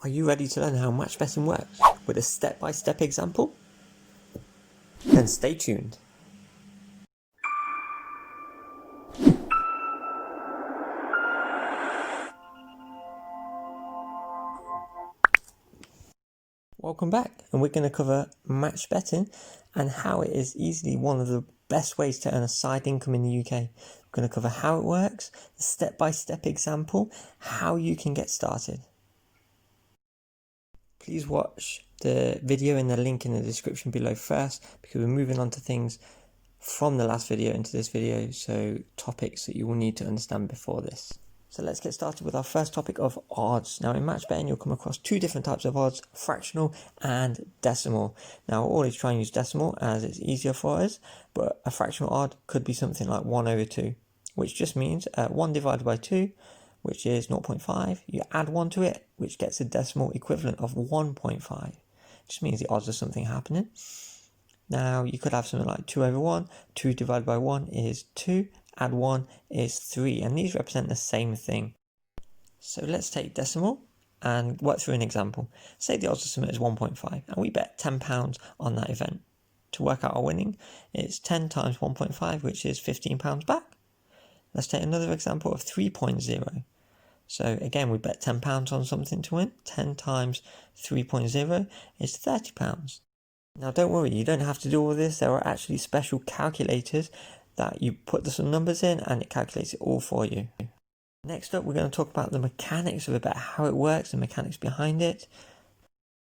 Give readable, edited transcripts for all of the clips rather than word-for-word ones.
Are you ready to learn how match betting works with a step-by-step example? Then stay tuned. Welcome back, and we're going to cover match betting and how it is easily one of the best ways to earn a side income in the UK. We're going to cover how it works, the step-by-step example, how you can get started. Please watch the video in the link in the description below first, because we're moving on to things from the last video into this video, so topics that you will need to understand before this. So let's get started with our first topic of odds. Now in match betting you'll come across two different types of odds, fractional and decimal. Now I always try and use decimal as it's easier for us, but a fractional odd could be something like 1/2, which just means 1 divided by 2, which is 0.5, you add 1 to it, which gets a decimal equivalent of 1.5. It just means the odds of something happening. Now you could have something like 2/1, 2 divided by 1 is 2, add 1 is 3, and these represent the same thing. So let's take decimal and work through an example. Say the odds of something is 1.5 and we bet £10 on that event. To work out our winning, it's 10 times 1.5, which is £15 back. Let's take another example of 3.0. So again, we bet £10 on something to win. 10 times 3.0 is £30. Now don't worry, you don't have to do all this. There are actually special calculators that you put some numbers in and it calculates it all for you. Next up, we're going to talk about the mechanics of a bet, how it works, the mechanics behind it,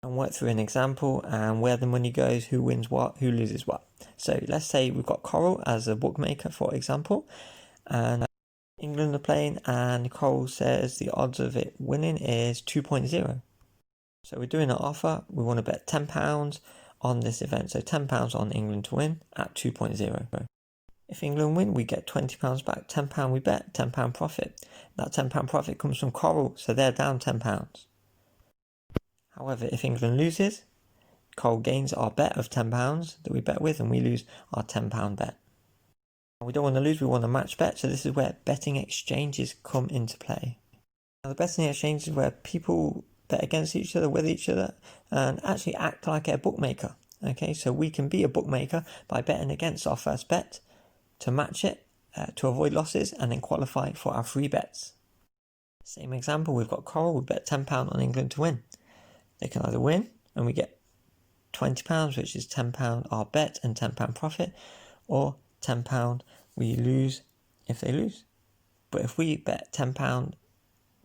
and work through an example and where the money goes, who wins what, who loses what. So let's say we've got Coral as a bookmaker, for example, and England are playing, and Coral says the odds of it winning is 2.0. So we're doing an offer. We want to bet £10 on this event. So £10 on England to win at 2.0. If England win, we get £20 back. £10 we bet, £10 profit. That £10 profit comes from Coral, so they're down £10. However, if England loses, Coral gains our bet of £10 that we bet with, and we lose our £10 bet. We don't want to lose, we want to match bet, so this is where betting exchanges come into play. Now the betting exchange is where people bet against each other, with each other, and actually act like a bookmaker. Okay, so we can be a bookmaker by betting against our first bet to match it, to avoid losses, and then qualify for our free bets. Same example, we've got Coral, we bet £10 on England to win. They can either win and we get £20, which is £10 our bet and £10 profit, or £10 we lose if they lose. But if we bet £10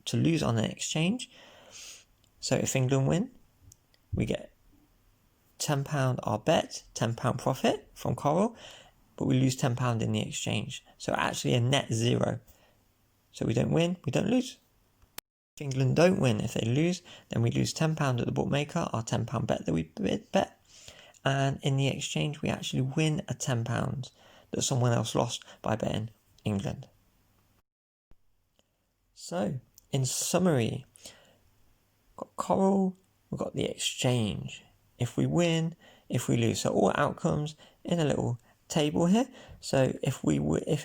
to lose on an exchange, so if England win, we get £10 our bet, £10 profit from Coral, but we lose £10 in the exchange. So actually a net zero. So we don't win, we don't lose. If England don't win, if they lose, then we lose £10 at the bookmaker, our £10 bet that we bet. And in the exchange, we actually win a £10 that someone else lost by betting England. So, in summary, we've got Coral, we've got the exchange. If we win, if we lose. So all outcomes in a little table here. So if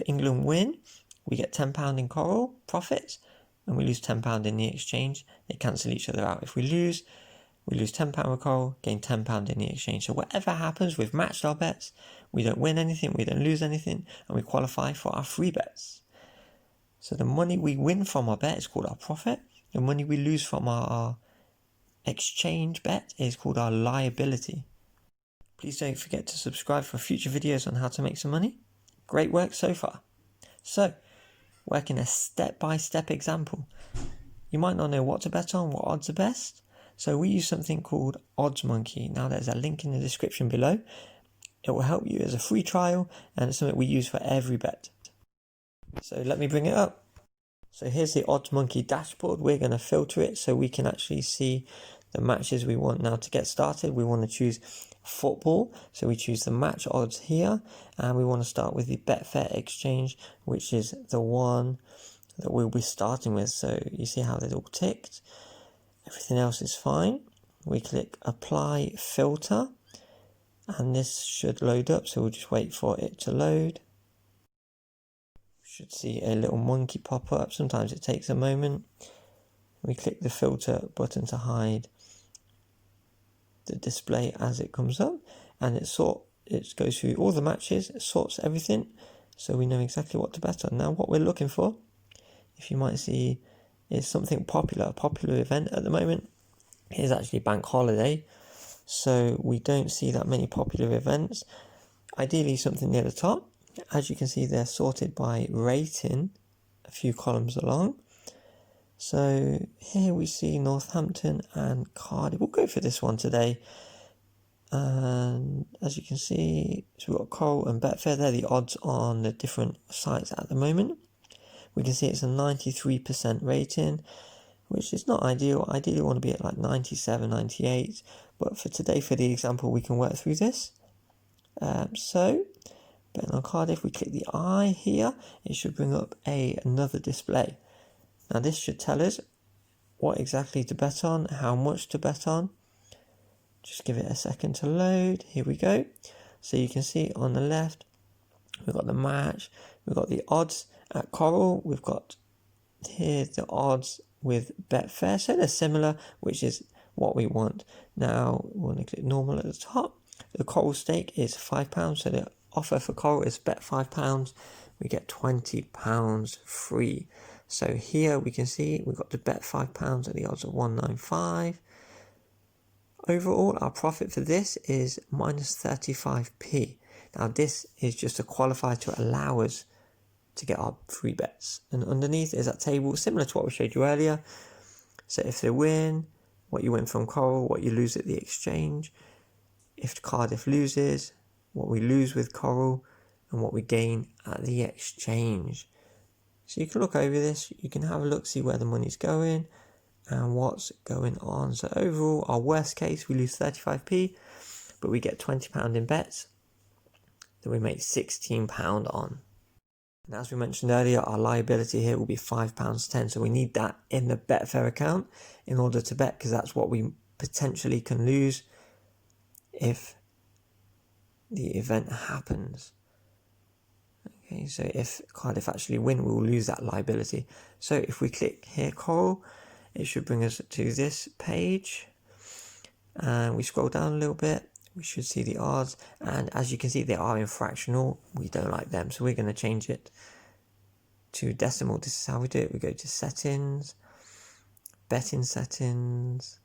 England win, we get £10 in Coral profits, and we lose £10 in the exchange. They cancel each other out. If we lose £10 with Coral, gain £10 in the exchange. So whatever happens, we've matched our bets. We don't win anything, we don't lose anything, and we qualify for our free bets. So the money we win from our bet is called our profit. The money we lose from our exchange bet is called our liability. Please don't forget to subscribe for future videos on how to make some money. Great work so far. So, working a step-by-step example. You might not know what to bet on, what odds are best. So we use something called OddsMonkey. Now there's a link in the description below. It will help you as a free trial, and it's something we use for every bet. So let me bring it up. So here's the OddsMonkey dashboard. We're going to filter it so we can actually see the matches we want. Now to get started, we want to choose football. So we choose the match odds here, and we want to start with the Betfair exchange, which is the one that we'll be starting with. So you see how they're all ticked. Everything else is fine. We click apply filter, and this should load up. So we'll just wait for it to load. Should see a little monkey pop up. Sometimes it takes a moment. We click the filter button to hide the display as it comes up, and it goes through all the matches, it sorts everything, so we know exactly what to bet on. Now what we're looking for, if you might see, is something popular. A popular event at the moment is actually bank holiday, so we don't see that many popular events. Ideally something near the top. As you can see, they're sorted by rating, a few columns along. So here we see Northampton and Cardiff. We'll go for this one today. And as you can see, so we've got Coral and Betfair. They're the odds on the different sites at the moment. We can see it's a 93% rating, which is not ideal. Ideally, we want to be at like 97, 98. But for today, for the example, we can work through this. So, betting on Cardiff, we click the I here. It should bring up another display. Now this should tell us what exactly to bet on, how much to bet on. Just give it a second to load. Here we go. So you can see on the left, we've got the match, we've got the odds at Coral, we've got here the odds with Betfair, so they're similar, which is what we want. Now we want to click normal at the top. The Coral stake is £5, so the offer for Coral is bet £5. We get £20 free. So here we can see we've got to bet £5 at the odds of 195. Overall, our profit for this is minus 35p. Now this is just a qualifier to allow us to get our free bets. And underneath is that table similar to what we showed you earlier. So if they win, what you win from Coral, what you lose at the exchange. If Cardiff loses, what we lose with Coral, and what we gain at the exchange. So you can look over this, you can have a look, see where the money's going and what's going on. So overall, our worst case, we lose 35p, but we get £20 in bets that we make £16 on. And as we mentioned earlier, our liability here will be £5.10. So we need that in the Betfair account in order to bet, because that's what we potentially can lose if the event happens. Okay, so if Cardiff actually win, we will lose that liability. So if we click here, Coral, it should bring us to this page. And we scroll down a little bit, we should see the odds. And as you can see, they are in fractional. We don't like them, so we're going to change it to decimal. This is how we do it. We go to settings, betting settings.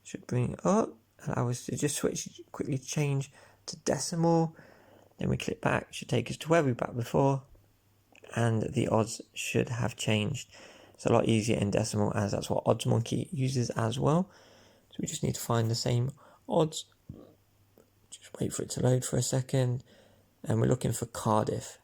Should bring it up, allow us to just quickly change to decimal. Then we click back, it should take us to where we were back before, and the odds should have changed. It's a lot easier in decimal, as that's what OddsMonkey uses as well. So we just need to find the same odds. Just wait for it to load for a second. And we're looking for Cardiff.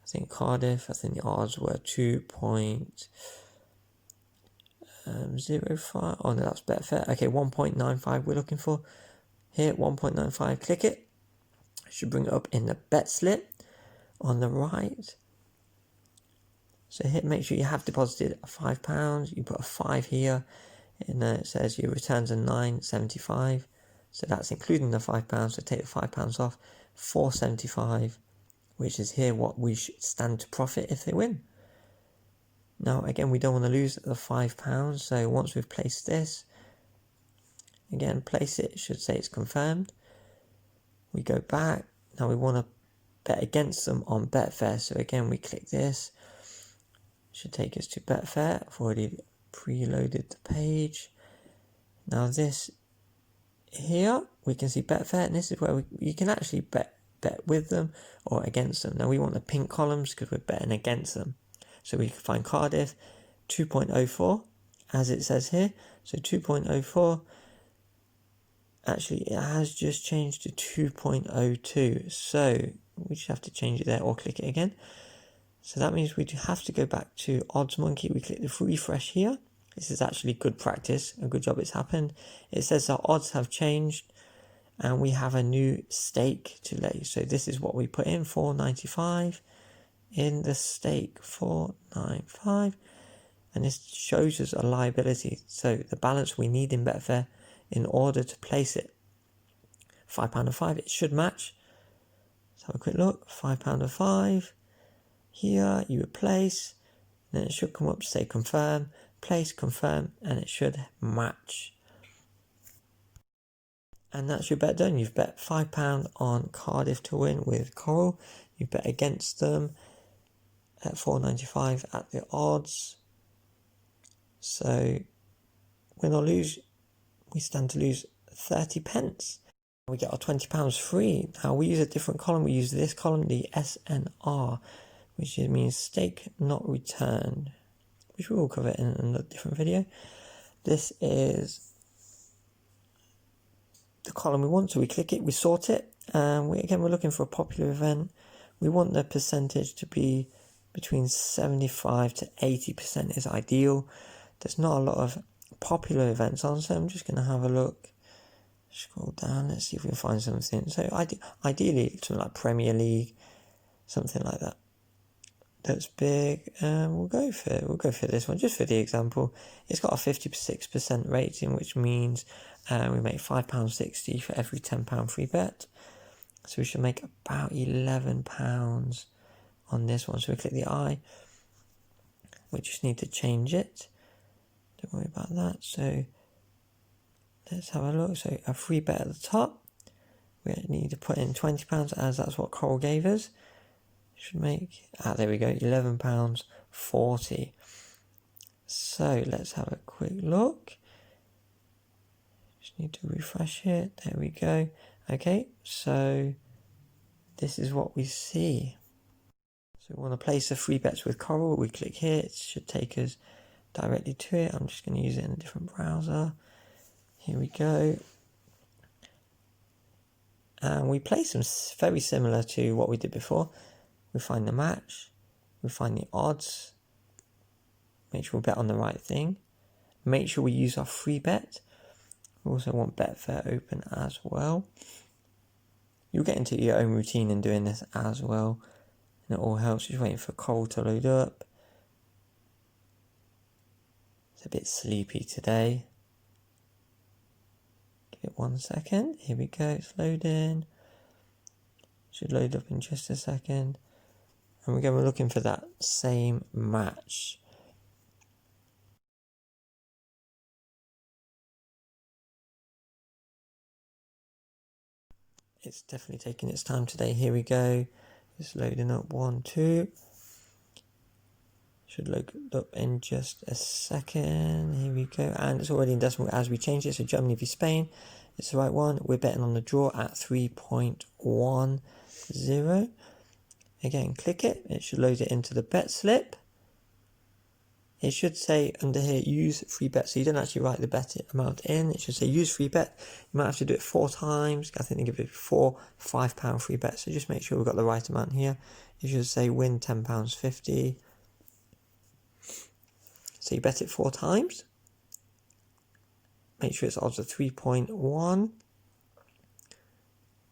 I think the odds were 2.05. Oh no, that's Betfair. Okay, 1.95 we're looking for. Here, 1.95, click it. Should bring it up in the bet slip on the right. So here, make sure you have deposited £5. You put a 5 here, and then it says your returns are 9.75. So that's including the £5. So take the £5 off, 4.75, which is here what we should stand to profit if they win. Now again, we don't want to lose the £5. So once we've placed this, again place it should say it's confirmed. We go back, now we want to bet against them on Betfair, so again we click this, should take us to Betfair. I've already preloaded the page. Now this here, we can see Betfair, and this is where you can actually bet with them or against them. Now we want the pink columns because we're betting against them. So we can find Cardiff, 2.04, as it says here, so 2.04. Actually, it has just changed to 2.02, so we just have to change it there or click it again. So that means we do have to go back to OddsMonkey. We click the refresh here. This is actually good practice, a good job it's happened. It says our odds have changed and we have a new stake to lay. So this is what we put in, 4.95 in the stake, 4.95, and this shows us a liability. So the balance we need in Betfair in order to place it. £5.05, it should match. Let's have a quick look. £5.05. Here you would place, then it should come up to say confirm, place, confirm, and it should match. And that's your bet done. You've bet £5 on Cardiff to win with Coral. You bet against them at 4.95 at the odds. So win or lose, we stand to lose 30 pence. We get our £20 free. Now we use a different column. We use this column, the SNR, which means stake not returned, which we will cover in another different video. This is the column we want, so we click it, we sort it, and we're looking for a popular event. We want the percentage to be between 75 to 80% is ideal. There's not a lot of popular events on, so I'm just going to have a look. Scroll down, let's see if we can find something. So ideally something like Premier League, something like that. That's big. We'll go for this one just for the example. It's got a 56% rating, which means we make £5.60 for every £10 free bet. So we should make about £11 on this one. So we click the I. We just need to change it. Don't worry about that. So let's have a look. So a free bet at the top. We need to put in £20 as that's what Coral gave us. Should make, there we go, £11.40. So let's have a quick look. Just need to refresh it. There we go. Okay, so this is what we see. So we want to place the free bets with Coral. We click here. It should take us directly to it. I'm just going to use it in a different browser. Here we go. And we place them very similar to what we did before. We find the match, we find the odds, make sure we bet on the right thing, make sure we use our free bet. We also want Betfair open as well. You'll get into your own routine in doing this as well, and it all helps. Just waiting for Coral to load up. It's a bit sleepy today. Give it 1 second. Here we go, it's loading. Should load up in just a second. And we're looking for that same match. It's definitely taking its time today. Here we go. It's loading up 1, 2. Should load up in just a second. Here we go. And it's already in decimal as we change it. So Germany v Spain. It's the right one. We're betting on the draw at 3.10. Again, click it. It should load it into the bet slip. It should say under here, use free bet. So you don't actually write the bet amount in. It should say use free bet. You might have to do it 4 times. I think they give it 4 £5 free bets. So just make sure we've got the right amount here. It should say win £10.50. So you bet it 4 times. Make sure it's odds of 3.1.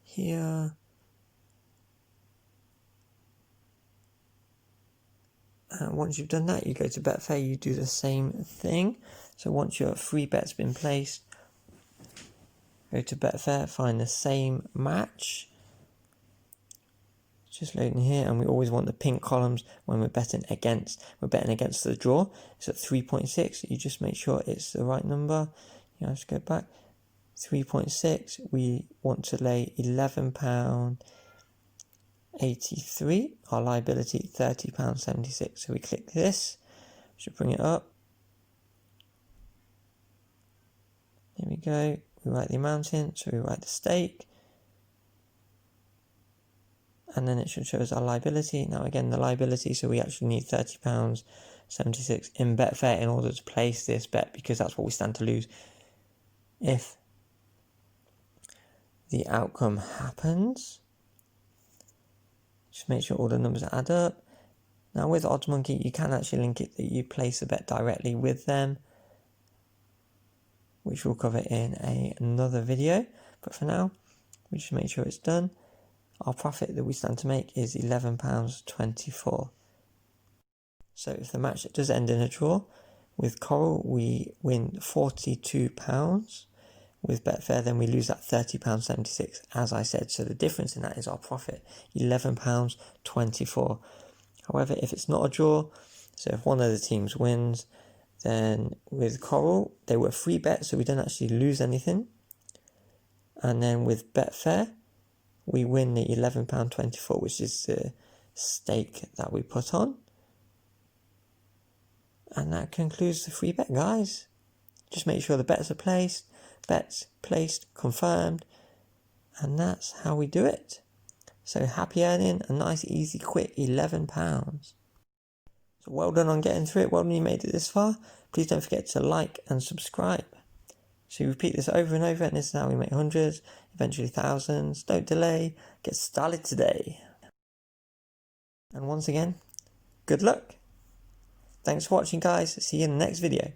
Here. And once you've done that, you go to Betfair, you do the same thing. So once your free bet's been placed, go to Betfair, find the same match. Just loading here, and we always want the pink columns when we're betting against. We're betting against the draw. It's at 3.6. You just make sure it's the right number. You know, just go back. 3.6. We want to lay £11.83. Our liability £30.76. So we click this. Should bring it up. There we go. We write the amount in. So we write the stake. And then it should show us our liability. Now again, the liability, so we actually need £30.76 in Betfair in order to place this bet, because that's what we stand to lose if the outcome happens. Just make sure all the numbers add up. Now with OddsMonkey, you can actually link it that you place a bet directly with them, which we'll cover in another video. But for now, we just make sure it's done. Our profit that we stand to make is £11.24. So if the match does end in a draw, with Coral we win £42. With Betfair then we lose that £30.76, as I said. So the difference in that is our profit, £11.24. However, if it's not a draw, so if one of the teams wins, Then with Coral, they were free bets, so we don't actually lose anything. And then with Betfair, we win the £11.24, which is the stake that we put on. And that concludes the free bet, guys. Just make sure the bets are placed, confirmed, and that's how we do it. So happy earning a nice, easy, quick £11. So well done on getting through it. Well done you made it this far. Please don't forget to like and subscribe. So you repeat this over and over, and this is how we make hundreds, eventually thousands. Don't delay. Get started today. And once again, good luck. Thanks for watching, guys. See you in the next video.